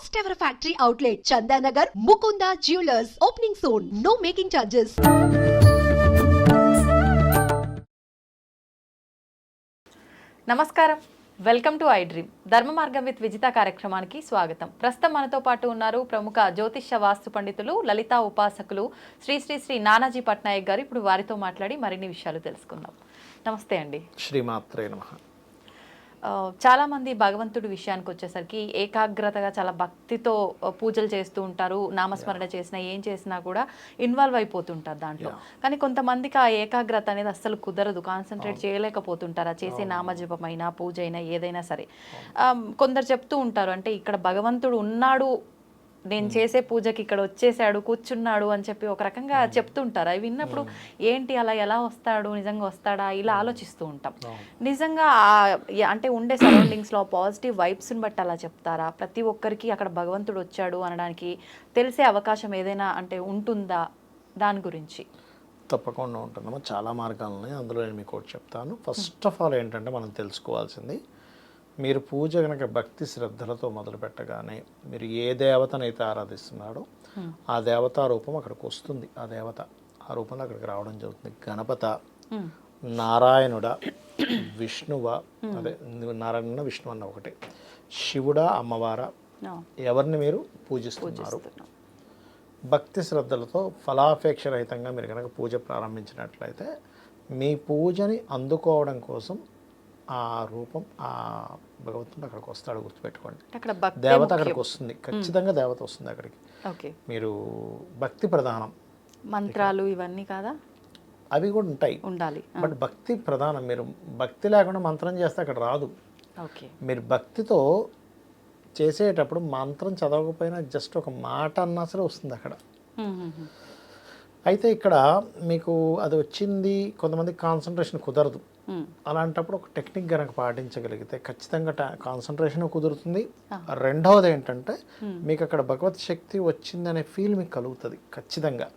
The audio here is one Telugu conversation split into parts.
First ever factory outlet, Chandanagar, Mukunda Jewelers. Opening soon. No making charges. నమస్కారం, వెల్కమ్ టు ఐ డ్రీమ్. ధర్మ మార్గం విత్ విజిత కార్యక్రమానికి స్వాగతం. ప్రస్తుతం మనతో పాటు ఉన్నారు ప్రముఖ జ్యోతిష్య వాస్తు పండితులు, లలితా ఉపాసకులు శ్రీ శ్రీ శ్రీ నానాజీ పట్నాయక్ గారు. ఇప్పుడు వారితో మాట్లాడి మరిన్ని విషయాలు తెలుసుకుందాం. నమస్తే అండి. శ్రీమాత్రే నమః. చాలామంది భగవంతుడి విషయానికి వచ్చేసరికి ఏకాగ్రతగా చాలా భక్తితో పూజలు చేస్తూ ఉంటారు. నామస్మరణ చేసినా ఏం చేసినా కూడా ఇన్వాల్వ్ అయిపోతుంటారు దాంట్లో. కానీ కొంతమందికి ఆ ఏకాగ్రత అనేది అస్సలు కుదరదు, కాన్సన్ట్రేట్ చేయలేకపోతుంటారు. ఆ చేసే నామజపమైనా పూజ అయినా ఏదైనా సరే. కొందరు చెప్తూ ఉంటారు, అంటే ఇక్కడ భగవంతుడు ఉన్నాడు, నేను చేసే పూజకి ఇక్కడ వచ్చేసాడు, కూర్చున్నాడు అని చెప్పి ఒక రకంగా చెప్తుంటారు. అవి విన్నప్పుడు ఏంటి అలా ఎలా వస్తాడు, నిజంగా వస్తాడా, ఇలా ఆలోచిస్తూ ఉంటాం. నిజంగా అంటే ఉండే సరౌండింగ్స్లో పాజిటివ్ వైబ్స్ని బట్టి అలా చెప్తారా? ప్రతి ఒక్కరికి అక్కడ భగవంతుడు వచ్చాడు అనడానికి తెలిసే అవకాశం ఏదైనా అంటే ఉంటుందా? దాని గురించి తప్పకుండా ఉంటుందమ్మా. చాలా మార్గాలు ఉన్నాయి, అందులో నేను మీకు ఒకటి చెప్తాను. ఫస్ట్ ఆఫ్ ఆల్ ఏంటంటే మనం తెలుసుకోవాల్సింది, మీరు పూజ కనుక భక్తి శ్రద్ధలతో మొదలు పెట్టగానే మీరు ఏ దేవతనైతే ఆరాధిస్తున్నాడో ఆ దేవతా రూపం అక్కడికి వస్తుంది. ఆ రూపంలో అక్కడికి రావడం జరుగుతుంది. గణపత, నారాయణుడ, విష్ణువ, అదే నారాయణ విష్ణు అన్న ఒకటే, శివుడా, అమ్మవారా, ఎవరిని మీరు పూజిస్తున్నారు? భక్తి శ్రద్ధలతో ఫలాపేక్ష రహితంగా మీరు కనుక పూజ ప్రారంభించినట్లయితే మీ పూజని అందుకోవడం కోసం ఆ రూపం, ఆ భగవంతుడు అక్కడికి వస్తాడు. గుర్తుపెట్టుకోండి, దేవత అక్కడికి వస్తుంది, ఖచ్చితంగా దేవత వస్తుంది అక్కడికి. మీరు భక్తి ప్రధానం, మంత్రాలు ఇవన్నీ కాదా? అవి కూడా ఉంటాయి, ఉండాలి. బట్ భక్తి ప్రధానం. మీరు భక్తి లేకుండా మంత్రం చేస్తే అక్కడ రాదు. మీరు భక్తితో చేసేటప్పుడు మంత్రం చదవకపోయినా జస్ట్ ఒక మాట అన్నా సరే వస్తుంది అక్కడ. అయితే ఇక్కడ మీకు అది వచ్చింది, కొంతమందికి కాన్సన్ట్రేషన్ కుదరదు. అలాంటప్పుడు ఒక టెక్నిక్ కనుక పాటించగలిగితే ఖచ్చితంగా కాన్సన్ట్రేషన్ కుదురుతుంది. రెండవది ఏంటంటే మీకు అక్కడ భగవత్ శక్తి వచ్చిందనే ఫీల్ మీకు కలుగుతుంది ఖచ్చితంగా.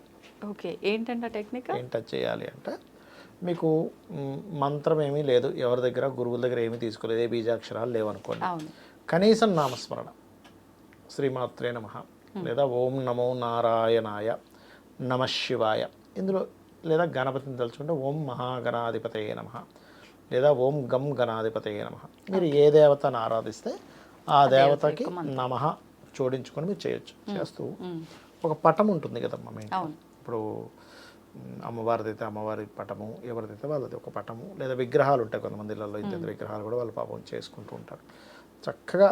ఓకే, ఏంటంటే టెక్నిక్ ఏంటో చేయాలి అంటే, మీకు మంత్రం ఏమీ లేదు, ఎవరి దగ్గర గురువుల దగ్గర ఏమీ తీసుకోలేదు, ఏ బీజాక్షరాలు లేవనుకోండి, కనీసం నామస్మరణ, శ్రీమాత్రే నమః, లేదా ఓం నమో నారాయణాయ, నమః శివాయ, ఇందులో లేదా గణపతిని తలుచుకుంటే ఓం మహాగణాధిపతయే నమః, లేదా ఓం గం గణాధిపతయే నమః. మీరు ఏ దేవతను ఆరాధిస్తే ఆ దేవతకి నమః జోడించుకొని మీరు చేయొచ్చు. చేస్తూ ఒక పటం ఉంటుంది కదమ్మా మీ ఇంట్లో. ఇప్పుడు అమ్మవారిదైతే అమ్మవారి పటము, ఎవరిదైతే వాళ్ళది ఒక పటము, లేదా విగ్రహాలు ఉంటాయి కొంతమంది ఇళ్ళల్లో, ఇంత విగ్రహాలు కూడా వాళ్ళు పాపం చేసుకుంటూ ఉంటారు. చక్కగా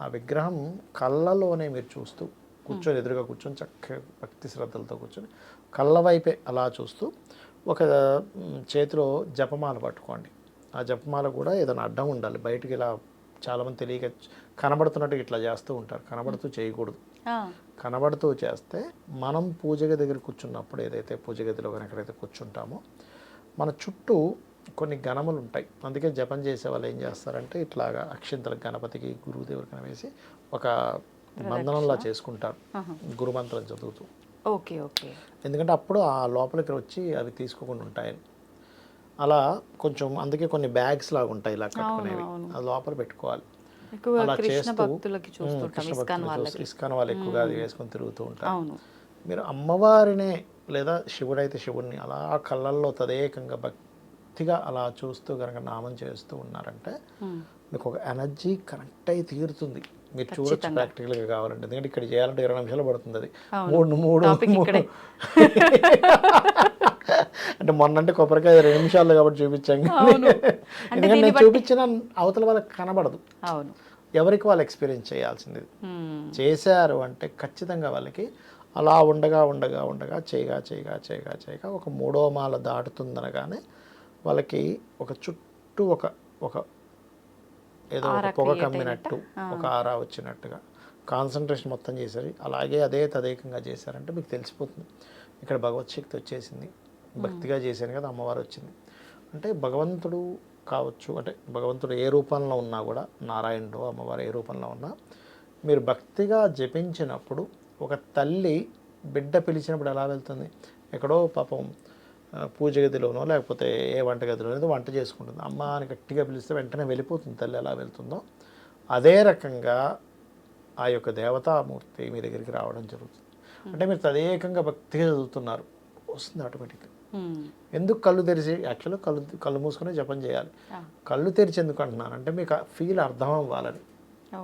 ఆ విగ్రహం కళ్ళలోనే మీరు చూస్తూ కూర్చొని, ఎదురుగా కూర్చొని చక్కగా భక్తి శ్రద్ధలతో కూర్చొని కళ్ళ వైపే అలా చూస్తూ ఒక చేతిలో జపమాల పట్టుకోండి. ఆ జపమాల కూడా ఏదైనా అడ్డం ఉండాలి. బయటికి ఇలా చాలామంది తెలియక కనబడుతున్నట్టు ఇట్లా చేస్తూ ఉంటారు. కనబడుతూ చేయకూడదు. కనబడుతూ చేస్తే మనం పూజ గది దగ్గర కూర్చున్నప్పుడు, ఏదైతే పూజ గదిలో కానీ ఎక్కడైతే కూర్చుంటామో మన చుట్టూ కొన్ని గణములు ఉంటాయి. అందుకే జపం చేసే వాళ్ళు ఏం చేస్తారంటే ఇట్లాగా అక్షింతలకు గణపతికి గురువుదేవుడికి వేసి ఒక బంధనంలా చేసుకుంటారు గురుమంత్రం చదువుతూ. Okay okay. ఎందుకంటే అప్పుడు ఆ లోపలికి వచ్చి అవి తీసుకోకుండా ఉంటాయని. అలా కొంచెం, అందుకే కొన్ని బ్యాగ్స్ లాగా ఉంటాయి ఇలా కట్టుకునేవి, అది లోపల పెట్టుకోవాలి. అలా చేస్తూ ఇస్కాన్ వాళ్ళు ఎక్కువగా అది వేసుకొని తిరుగుతూ ఉంటారు. మీరు అమ్మవారినే లేదా శివుడైతే శివుడిని అలా కళ్ళల్లో తదేకంగా భక్తిగా అలా చూస్తూ కనుక నామం చేస్తూ ఉన్నారంటే మీకు ఒక ఎనర్జీ కనెక్ట్ అయి తీరుతుంది. మీరు చూడొచ్చు ప్రాక్టికల్గా కావాలంటే. ఎందుకంటే ఇక్కడ చేయాలంటే 20 నిమిషాలు పడుతుంది. అది మూడు అంటే మొన్నంటే కొబ్బరికాయ 2 నిమిషాలు కాబట్టి చూపించాం. ఎందుకంటే నేను చూపించిన అవతల వాళ్ళకి కనబడదు, ఎవరికి వాళ్ళు ఎక్స్పీరియన్స్ చేయాల్సింది. చేశారు అంటే ఖచ్చితంగా వాళ్ళకి అలా ఉండగా ఉండగా ఉండగా చేయగా ఒక 3వ మాల దాటుతుందనగానే వాళ్ళకి ఒక చుట్టూ ఒక ఏదో ఒక పొగ కమ్మినట్టు, ఒక ఆరా వచ్చినట్టుగా కాన్సన్ట్రేషన్ మొత్తం చేశారు. అలాగే అదే తదేకంగా చేశారంటే మీకు తెలిసిపోతుంది ఇక్కడ భగవత్ శక్తి వచ్చేసింది. భక్తిగా చేశాను కదా, అమ్మవారు వచ్చింది అంటే భగవంతుడు కావచ్చు. అంటే భగవంతుడు ఏ రూపంలో ఉన్నా కూడా, నారాయణుడు అమ్మవారు ఏ రూపంలో ఉన్నా, మీరు భక్తిగా జపించినప్పుడు ఒక తల్లి బిడ్డ పిలిచినప్పుడు ఎలా వెళ్తుంది, ఎక్కడో పాపం పూజ గదిలోనో లేకపోతే ఏ వంట గదిలోనో వంట చేసుకుంటుంది, అమ్మ అని గట్టిగా పిలిస్తే వెంటనే వెళ్ళిపోతుంది తల్లి ఎలా వెళ్తుందో, అదే రకంగా ఆ యొక్క దేవతామూర్తి మీ దగ్గరికి రావడం జరుగుతుంది. అంటే మీరు తదేకంగా భక్తిగా చదువుతున్నారు, వస్తుంది ఆటోమేటిక్గా. ఎందుకు కళ్ళు తెరిచి, యాక్చువల్గా కళ్ళు మూసుకునే జపం చేయాలి. కళ్ళు తెరిచి ఎందుకు అంటున్నాను అంటే మీకు ఆ ఫీల్ అర్థం అవ్వాలని.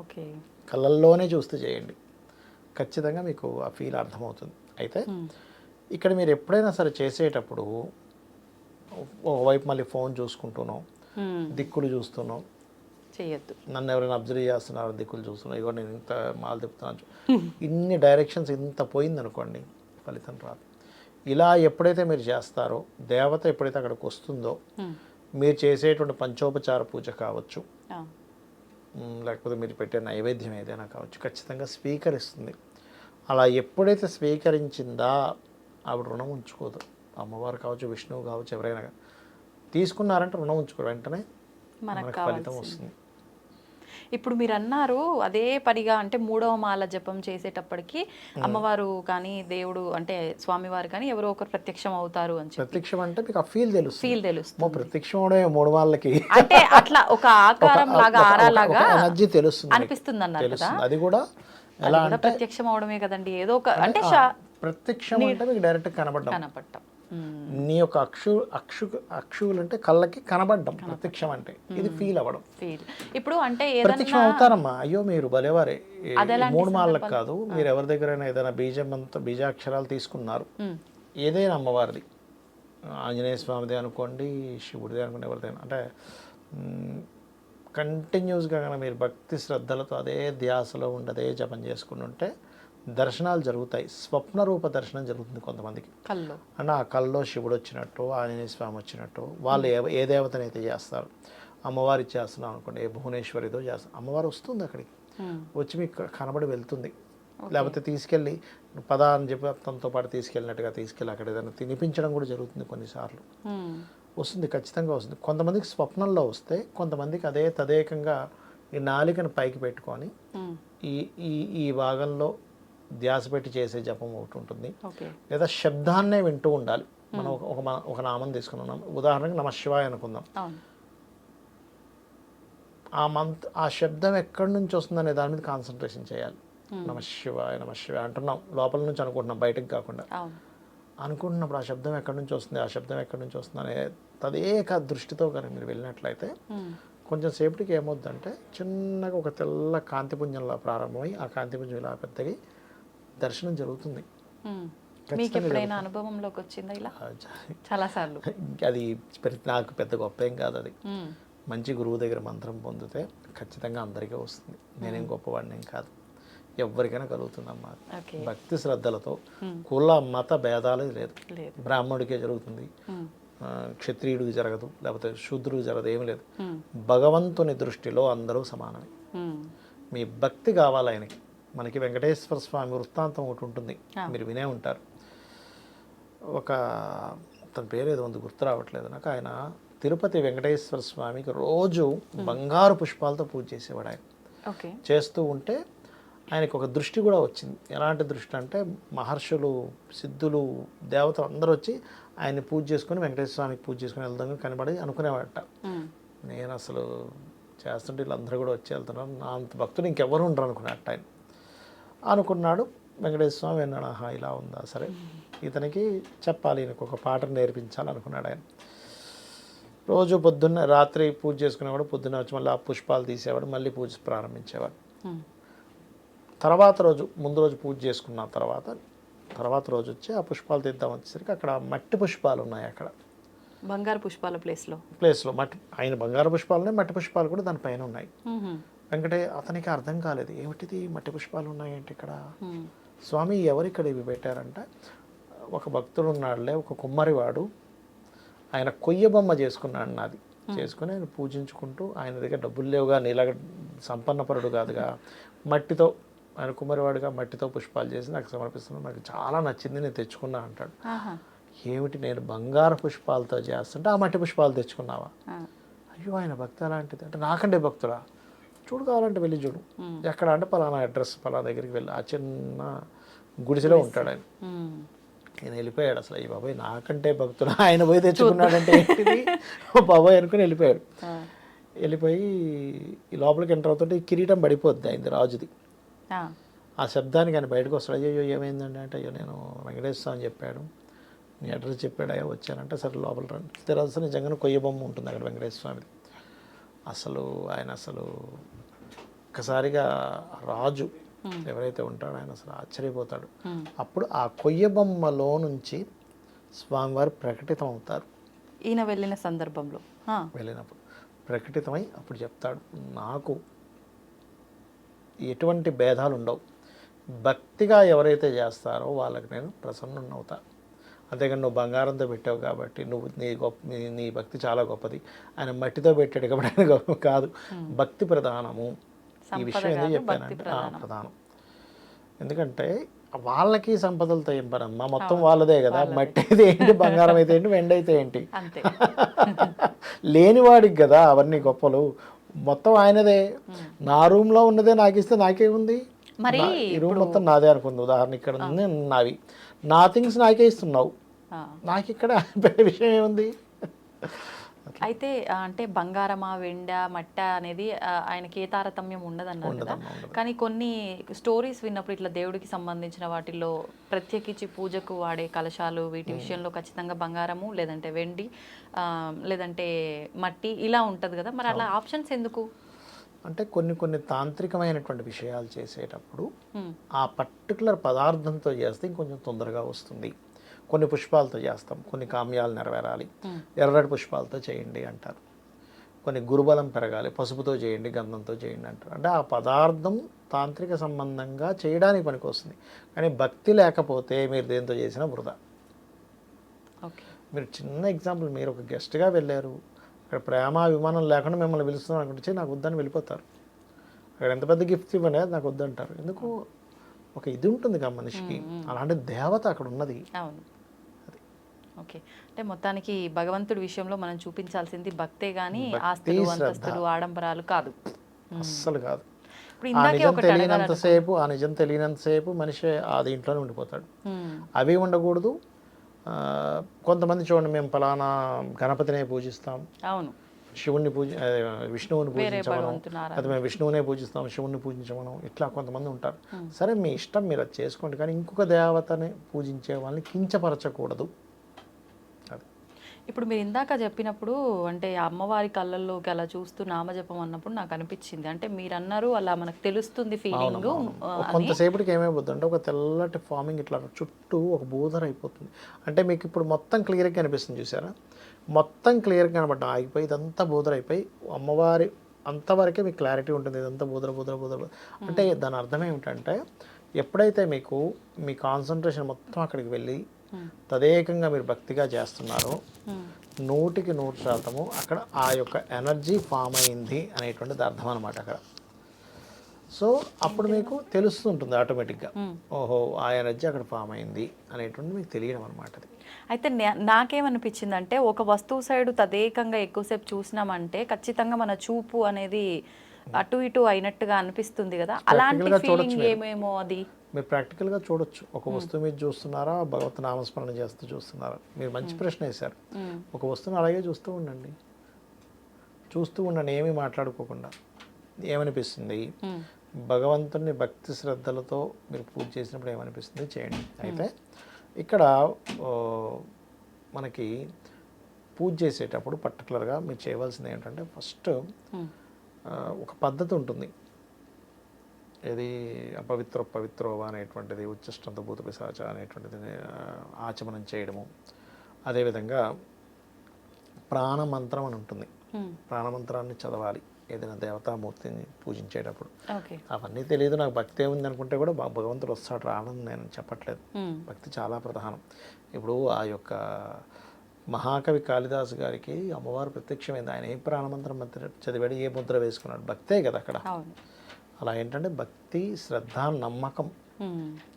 ఓకే, కళ్ళల్లోనే చూస్తూ చేయండి, ఖచ్చితంగా మీకు ఆ ఫీల్ అర్థమవుతుంది. అయితే ఇక్కడ మీరు ఎప్పుడైనా సరే చేసేటప్పుడు ఒకవైపు మళ్ళీ ఫోన్ చూసుకుంటున్నాం, దిక్కులు చూస్తున్నాం, చేయొద్దు. నన్ను ఎవరైనా అబ్జర్వ్ చేస్తున్నారు, దిక్కులు చూస్తున్నాం, ఇగో నేను ఇంత మాలు తిప్పుతున్నాను, ఇన్ని డైరెక్షన్స్ ఇంత పోయిందనుకోండి, ఫలితం రాదు. ఇలా ఎప్పుడైతే మీరు చేస్తారో, దేవత ఎప్పుడైతే అక్కడికి వస్తుందో, మీరు చేసేటువంటి పంచోపచార పూజ కావచ్చు, లేకపోతే మీరు పెట్టే నైవేద్యం ఏదైనా కావచ్చు, ఖచ్చితంగా స్వీకరిస్తుంది. అలా ఎప్పుడైతే స్వీకరించిందా ఆవిడ రుణం ఉంచుకోదు. అమ్మవారు కావచ్చు, విష్ణువు కావచ్చు, ఎవరైనా తీసుకున్నారంటే రుణం ఉంచుకోరు, వెంటనే మనకు ఫలితం వస్తుంది. ఇప్పుడు మీరు అన్నారు అదే పనిగా, అంటే 3వ మాల జపం చేసేటప్పటికి అమ్మవారు కానీ దేవుడు అంటే స్వామివారు కానీ ఎవరో ఒకరు ప్రత్యక్షం అవుతారు అని చెప్పి. ప్రత్యక్షం అంటే మీకు ఆ ఫీల్ తెలుస్తుంది. ప్రత్యక్షం అవడే 3 వాళ్ళకి అంటే అట్లా ఒక ఆకారం లాగా, ఆరాలాగా ఎనర్జీ తెలుస్తుంది, అనిపిస్తుంది అన్నారు కదా. అది కూడా ఎలా అంటే ప్రత్యక్షం అవడమే కదండి, ఏదో ఒక అంటే ప్రత్యక్షం అంటే మీకు డైరెక్ట్ కనబడ్డం. నీ యొక్క అక్షువులు అంటే కళ్ళకి కనబడ్డం ప్రత్యక్షం అంటే, ఇది ఫీల్ అవ్వడం. ఇప్పుడు అంటే ప్రత్యక్షం అవుతారమ్మా, అయ్యో మీరు భలేవారే, 3 మాలకు కాదు, మీరు ఎవరి దగ్గరైనా ఏదైనా బీజాక్షరాలు తీసుకున్నారు, ఏదైనా అమ్మవారిది, ఆంజనేయ స్వామిది అనుకోండి, శివుడిది అనుకోండి, ఎవరిదైనా, అంటే కంటిన్యూస్గా కానీ మీరు భక్తి శ్రద్ధలతో అదే ధ్యాసలో ఉండి అదే జపం చేసుకుని ఉంటే దర్శనాలు జరుగుతాయి. స్వప్న రూప దర్శనం జరుగుతుంది కొంతమందికి. అంటే ఆ కల్లో శివుడు వచ్చినట్టు, ఆంజనేయ స్వామి వచ్చినట్టు, వాళ్ళు ఏ దేవతనైతే చేస్తారు, అమ్మవారి చేస్తున్నాం అనుకోండి, ఏ భువనేశ్వరితో చేస్తాం, అమ్మవారు వస్తుంది అక్కడికి, వచ్చి మీకు కనబడి వెళ్తుంది. లేకపోతే తీసుకెళ్ళి పద అని చెప్పి తనతో పాటు తీసుకెళ్ళినట్టుగా తీసుకెళ్ళి అక్కడ ఏదైనా తినిపించడం కూడా జరుగుతుంది కొన్నిసార్లు. వస్తుంది, ఖచ్చితంగా వస్తుంది. కొంతమందికి స్వప్నంలో వస్తే, కొంతమందికి అదే తదేకంగా ఈ నాలికను పైకి పెట్టుకొని ఈ భాగంలో ధ్యాస పెట్టి చేసే జపం ఒకటి ఉంటుంది. లేదా శబ్దాన్నే వింటూ ఉండాలి. మనం ఒక నామం తీసుకున్నాం, ఉదాహరణకి నమశివాయ అనుకుందాం. ఆ శబ్దం ఎక్కడి నుంచి వస్తుందనే దాని మీద కాన్సన్ట్రేషన్ చేయాలి. నమశివాయ నమశివాయ అంటున్నాం, లోపల నుంచి అనుకుంటున్నాం, బయటకు కాకుండా అనుకుంటున్నప్పుడు ఆ శబ్దం ఎక్కడి నుంచి వస్తుంది, ఆ శబ్దం ఎక్కడి నుంచి వస్తుంది అనే తదేక దృష్టితో కనుక మీరు వెళ్ళినట్లయితే కొంచెం సేపటికి ఏమవుద్దంటే చిన్నగా ఒక తెల్ల కాంతిపుంజంలా ప్రారంభమై ఆ కాంతిపుంజం ఇలా పెద్దగా దర్శనం జరుగుతుంది. మీకు ఎప్పుడైనా అనుభవంలోకి వచ్చిందా ఇలా? చాలాసార్లు. అది నాకు పెద్ద గొప్ప ఏం కాదు, అది మంచి గురువు దగ్గర మంత్రం పొందితే ఖచ్చితంగా అందరికీ వస్తుంది. నేనేం గొప్పవాడిని ఏం కాదు, ఎవరికైనా కలుగుతుందమ్మా. భక్తి శ్రద్ధలతో కుల మత భేదాలు లేదు. బ్రాహ్మణుడికే జరుగుతుంది, క్షత్రియుడికి జరగదు, లేకపోతే శూద్రుడికి జరగదు, ఏమి లేదు. భగవంతుని దృష్టిలో అందరూ సమానమే. మీ భక్తి కావాలి ఆయనకి. మనకి వెంకటేశ్వర స్వామి వృత్తాంతం ఒకటి ఉంటుంది, మీరు వినే ఉంటారు. తన పేరు ఏదో ఉంది, గుర్తు రావట్లేదు నాకు. ఆయన తిరుపతి వెంకటేశ్వర స్వామికి రోజు బంగారు పుష్పాలతో పూజ చేసేవాడు. ఆయన చేస్తూ ఉంటే ఆయనకు ఒక దృష్టి కూడా వచ్చింది. ఎలాంటి దృష్టి అంటే, మహర్షులు, సిద్ధులు, దేవతలు అందరూ వచ్చి ఆయన్ని పూజ చేసుకుని వెంకటేశ్వర స్వామికి పూజ చేసుకుని వెళ్దాం కనబడి అనుకునేవాడట. నేను అసలు చేస్తుంటే వీళ్ళందరూ కూడా వచ్చి వెళ్తున్నారు, నా అంత భక్తులు ఇంకెవరు ఉండరు అనుకున్నట్టు ఆయన అనుకున్నాడు. వెంకటేశ్వర స్వామి విన్నాడు, ఆహా ఇలా ఉందా, సరే ఇతనికి చెప్పాలి, ఈయనకు ఒక పాటను నేర్పించాలి అనుకున్నాడు. ఆయన రోజు పొద్దున్న రాత్రి పూజ చేసుకునేవాడు, పొద్దున్న వచ్చి మళ్ళీ ఆ పుష్పాలు తీసేవాడు, మళ్ళీ పూజ ప్రారంభించేవాడు. తర్వాత రోజు, ముందు రోజు పూజ చేసుకున్న తర్వాత రోజు వచ్చి ఆ పుష్పాలు తీద్దాం వచ్చేసరికి అక్కడ మట్టి పుష్పాలు ఉన్నాయి. అక్కడ బంగారు పుష్పాల ప్లేస్లో మట్టి, ఆయన బంగారు పుష్పాలు ఉన్నాయి, మట్టి పుష్పాలు కూడా దానిపైన ఉన్నాయి. అతనికి అర్థం కాలేదు, ఏమిటిది మట్టి పుష్పాలు ఉన్నాయేంటి ఇక్కడ, స్వామి ఎవరు ఇక్కడ ఇవి పెట్టారంటే, ఒక భక్తుడు ఉన్నాడులే, ఒక కుమ్మరివాడు, ఆయన కొయ్య బొమ్మ చేసుకున్నాడు నాది, చేసుకుని ఆయన పూజించుకుంటూ, ఆయన దగ్గర డబ్బులు లేవుగా, నీలాగా సంపన్నపరుడు కాదుగా, మట్టితో, ఆయన కుమ్మరివాడుగా మట్టితో పుష్పాలు చేసి నాకు సమర్పిస్తున్నాను, నాకు చాలా నచ్చింది, నేను తెచ్చుకున్నా అంటాడు. ఏమిటి, నేను బంగారు పుష్పాలతో చేస్తుంటే ఆ మట్టి పుష్పాలు తెచ్చుకున్నావా? అయ్యో ఆయన భక్తి అలాంటిది అంటే, నాకంటే భక్తుడా, చూడు కావాలంటే వెళ్ళి చూడు, ఎక్కడ అంటే పలానా అడ్రస్, పలానా దగ్గరికి వెళ్ళి, ఆ చిన్న గుడిసెలో ఉంటాడు ఆయన. నేను వెళ్ళిపోయాడు అసలు, ఈ బాబాయ్ నాకంటే భక్తుడు, ఆయన పోయి తెచ్చుకున్నాడంటే ఏంటిది బాబాయ్ అనుకుని వెళ్ళిపోయాడు. వెళ్ళిపోయి ఈ లోపలికి ఎంటర్ అవుతుంటే ఈ కిరీటం పడిపోద్ది అయింది రాజుది. ఆ శబ్దానికి ఆయన బయటకు వస్తాడు. అయ్యో ఏమైందండి అంటే, అయ్యో నేను వెంకటేశ్వర అని చెప్పాడు, నీ అడ్రస్ చెప్పాడు, అయ్యో వచ్చానంటే సరే లోపల రండి. తెరల్సి నిజంగానే కొయ్య బొమ్మ ఉంటుంది అక్కడ వెంకటేశ్వర స్వామిది. అసలు ఆయన అసలు ఒక్కసారిగా రాజు ఎవరైతే ఉంటాడో ఆయన అసలు ఆశ్చర్యపోతాడు. అప్పుడు ఆ కొయ్య బొమ్మలో నుంచి స్వామివారు ప్రకటితం అవుతారు. ఈయన వెళ్ళిన సందర్భంలో వెళ్ళినప్పుడు ప్రకటితమై అప్పుడు చెప్తాడు, నాకు ఎటువంటి భేదాలు ఉండవు, భక్తిగా ఎవరైతే చేస్తారో వాళ్ళకి నేను ప్రసన్నున్నవుతా. అంతేగాని నువ్వు బంగారంతో పెట్టావు కాబట్టి నువ్వు నీ భక్తి చాలా గొప్పది, ఆయన మట్టితో పెట్టాడు కాబట్టి ఆయన గొప్ప కాదు, భక్తి ప్రధానము. ఈ విషయం ఎందుకు చెప్పానంటే ప్రధానం. ఎందుకంటే వాళ్ళకి సంపదలతో ఏం పనమ్మా, మొత్తం వాళ్ళదే కదా. మట్టి అయితే ఏంటి, బంగారం అయితే ఏంటి, వెండి అయితే ఏంటి, లేనివాడికి కదా అవన్నీ గొప్పలు. మొత్తం ఆయనదే. నా రూమ్లో ఉన్నదే నాకు ఇస్తే నాకేముంది, ఈ రూమ్ మొత్తం నాదే అనుకుంది. ఉదాహరణ ఇక్కడ ఉంది నావి, నా థింగ్స్ నాకే ఇస్తున్నావు, నాకు ఇక్కడ విషయం ఏముంది. అయితే అంటే బంగారమా వెండ మట్ట అనేది ఆయనకి ఏ తారతమ్యం ఉండదన్నారు కదా. కానీ కొన్ని స్టోరీస్ విన్నప్పుడు ఇట్లా దేవుడికి సంబంధించిన వాటిల్లో ప్రత్యేకించి పూజకు వాడే కలశాలు వీటి విషయంలో ఖచ్చితంగా బంగారము లేదంటే వెండి లేదంటే మట్టి ఇలా ఉంటుంది కదా. మరి అలా ఆప్షన్స్ ఎందుకు అంటే కొన్ని తాంత్రికమైనటువంటి విషయాలు చేసేటప్పుడు ఆ పర్టికులర్ పదార్థంతో చేస్తే ఇంకొంచెం తొందరగా వస్తుంది. కొన్ని పుష్పాలతో చేస్తాం, కొన్ని కామ్యాలు నెరవేరాలి, ఎర్రటి పుష్పాలతో చేయండి అంటారు. కొన్ని గురుబలం పెరగాలి, పసుపుతో చేయండి, గంధంతో చేయండి అంటారు. అంటే ఆ పదార్థం తాంత్రిక సంబంధంగా చేయడానికి పనికి వస్తుంది. కానీ భక్తి లేకపోతే మీరు దేంతో చేసినా వృధా. మీరు చిన్న ఎగ్జాంపుల్, మీరు ఒక గెస్ట్గా వెళ్ళారు, అక్కడ ప్రేమ అభిమానం లేకుండా మిమ్మల్ని పిలుస్తున్నాం అనుకుంటే నాకు వద్దని వెళ్ళిపోతారు. అక్కడ ఎంత పెద్ద గిఫ్ట్ ఇవ్వనే నాకు వద్దంటారు. ఎందుకు, ఒక ఇది ఉంటుంది కదా మనిషికి, అలాంటి దేవత అక్కడ ఉన్నది. ఓకే, అంటే మొత్తానికి భగవంతుడి విషయంలో మనం చూపించాల్సింది భక్తే గానీ ఆస్తులు అంతస్తులు ఆడంబరాలు కాదు, అస్సలు కాదు. ఆ నిజం తెలియనంతసేపు మనిషి ఆ దీంట్లోనే ఉండిపోతాడు. అవి ఉండకూడదు. కొంతమంది చూడండి, మేము ఫలానా గణపతినే పూజిస్తాం, అవును, శివుణ్ణి విష్ణువుని పూజించమనం, అది మేము విష్ణువునే పూజిస్తాం, శివుణ్ణి పూజించమనం, ఇట్లా కొంతమంది ఉంటారు. సరే మీ ఇష్టం, మీరు అది చేసుకోండి. కానీ ఇంకొక దేవతని పూజించే వాళ్ళని కించపరచకూడదు. ఇప్పుడు మీరు ఇందాక చెప్పినప్పుడు అంటే అమ్మవారి కళ్ళల్లోకి అలా చూస్తూ నామజపం అన్నప్పుడు నాకు అనిపించింది, అంటే మీరు అన్నారు అలా మనకు తెలుస్తుంది ఫీలింగ్. కొంతసేపటికి ఏమైపోతుంది అంటే ఒక తెల్లటి ఫార్మింగ్ ఇట్లా చుట్టూ ఒక బూదర్ అయిపోతుంది. అంటే మీకు ఇప్పుడు మొత్తం క్లియర్గా కనిపిస్తుంది చూసారా, మొత్తం క్లియర్గా కనబడ్డా ఆగిపోయి ఇదంతా బూదర్ అయిపోయి అమ్మవారి అంతవరకే మీకు క్లారిటీ ఉంటుంది. ఇదంతా బూదర. అంటే దాని అర్థం ఏమిటంటే ఎప్పుడైతే మీకు మీ కాన్సన్ట్రేషన్ మొత్తం అక్కడికి వెళ్ళి తదేకంగా మీరు భక్తిగా చేస్తున్నారో 100% అక్కడ ఆ యొక్క ఎనర్జీ ఫామ్ అయింది అనేటువంటిది అర్థం అనమాట అక్కడ. సో అప్పుడు మీకు తెలుస్తుంటుంది ఆటోమేటిక్గా, ఓహో ఆ ఎనర్జీ అక్కడ ఫామ్ అయింది అనేటువంటి మీకు తెలియడం అనమాట. అయితే నాకేమనిపించింది అంటే ఒక వస్తువు సైడ్ తదేకంగా ఎక్కువసేపు చూసినామంటే ఖచ్చితంగా మన చూపు అనేది అటు ఇటు అయినట్టుగా అనిపిస్తుంది కదా, అలాంటి ఫీలింగ్ ఏమేమో అది మీరు ప్రాక్టికల్గా చూడొచ్చు. ఒక వస్తువు మీద చూస్తున్నారా, భగవత్ నామస్మరణ చేస్తూ చూస్తున్నారా? మీరు మంచి ప్రశ్న వేశారు. ఒక వస్తువుని అలాగే చూస్తూ ఉండండి, ఏమీ మాట్లాడుకోకుండా. ఏమనిపిస్తుంది, భగవంతుని భక్తి శ్రద్ధలతో మీరు పూజ చేసినప్పుడు ఏమనిపిస్తుంది చేయండి. అయితే ఇక్కడ మనకి పూజ చేసేటప్పుడు పర్టికులర్గా మీరు చేయవలసింది ఏంటంటే ఫస్ట్ ఒక పద్ధతి ఉంటుంది. ఇది పవిత్రోవా అనేటువంటిది, ఉచ్చష్టంత భూత పిశాచ అనేటువంటిది ఆచమనం చేయడము. అదేవిధంగా ప్రాణమంత్రం అని ఉంటుంది, ప్రాణమంత్రాన్ని చదవాలి ఏదైనా దేవతామూర్తిని పూజించేటప్పుడు. అవన్నీ తెలియదు, నాకు భక్తి ఏముంది అనుకుంటే కూడా భగవంతుడు వస్తాడు, రానని నేను చెప్పట్లేదు. భక్తి చాలా ప్రధానం. ఇప్పుడు ఆ యొక్క మహాకవి కాళిదాసు గారికి అమ్మవారు ప్రత్యక్షమైంది. ఆయన ఏ ప్రాణమంత్రం చదివాడు, ఏ ముద్ర వేసుకున్నాడు, భక్తే కదా అక్కడ. అలా ఏంటంటే భక్తి, శ్రద్ధ, నమ్మకం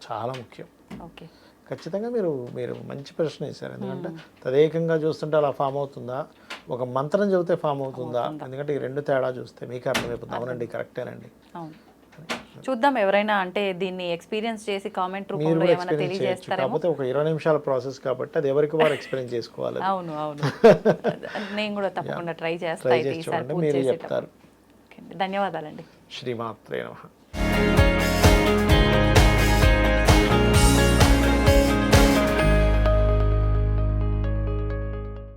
చాలా ముఖ్యం. ఖచ్చితంగా మీరు మంచి ప్రశ్న వేశారు. ఎందుకంటే తదేకంగా చూస్తుంటే అలా ఫామ్ అవుతుందా, ఒక మంత్రం చెబితే ఫామ్ అవుతుందా? ఎందుకంటే ఈ రెండు తేడా చూస్తే మీకు అర్థమైపోతుంది. అవునండి, కరెక్టేనండి. చూద్దాం, ఎవరైనా అంటే దీన్ని ఎక్స్పీరియన్స్ చేసి కామెంట్ రూపంలో ఏమైనా తెలియజేస్తారేమో. కాకపోతే ఒక 20 నిమిషాల ప్రాసెస్ కాబట్టి అది ఎవరికి వారు ఎక్స్పీరియన్స్ చేసుకోవాలి. అవును నేను కూడా తప్పకుండా ట్రై చేస్తాను. మీరు చెప్తారు. ధన్యవాదాలండి. శ్రీమాత్రే నమః.